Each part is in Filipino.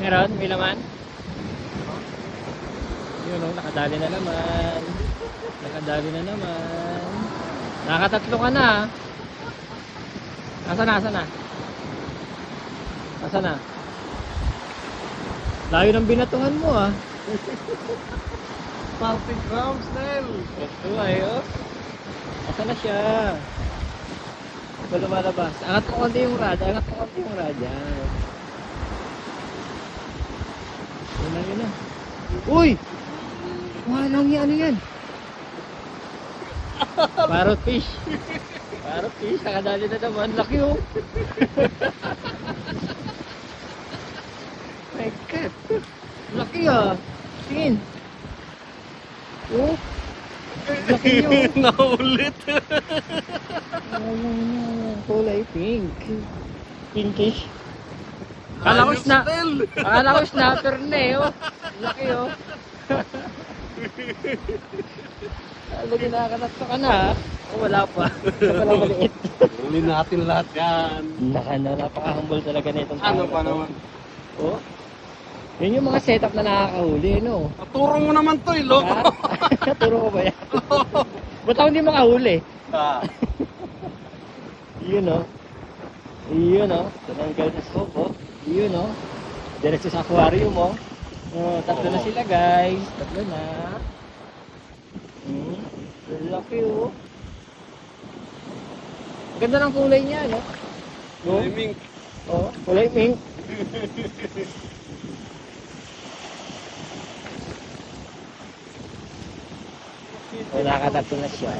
Meron? May laman? Yun o, nakadali na naman. Nakadali na naman. Nakatatlo ka na. Asa na, asa na? Asa na? Layo ng binatuhan mo ah. 40 grams, Nel. Ito ay oh. Asa na siya? Ito lumalabas. Angat mo konti yung rad. Angat mo konti yung rad. Yan. Yun na, yun na. Uy! Walang yan, ano yan? Parrot fish. Parrot fish. Nakadali na naman. Laki oh. My God. Laki ah. Tingin. Oh. Laki yun. Naulit. Kulay pink. Pinkish. Akala ko Ayos, snap. Nel. Akala ko snapper na eh. Oh. Laki oh. Alam niyo nakakanatso ka na ha? Oh, wala pa. Ito pala maliit. Huli natin lahat yan. Napaka-humble talaga na itong Ano tao pa na to. naman? Oh. Yun yung mga setup na nakakahuli, no? Turo mo naman to, eh, loko. Ha? Turo ko ba yan? Ba't ako hindi makahuli? Ah. Yun oh. Yun oh. Tinanggal sa scope oh. Yun oh. Diretso sa aquarium oh. Oh, tatlo na sila guys. Tatlo na. Laki oh. Ganda ng kulay niya, no? No? Timing. Oh, kulay pink. Oh, nakatatlo na siya.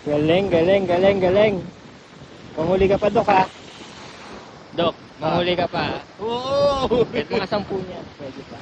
Galing, galing, galing, galing. Manghuli ka pa, Dok, ha? Dok, manghuli ka pa. Oo. Kahit mga 10 niya. Pwede pa.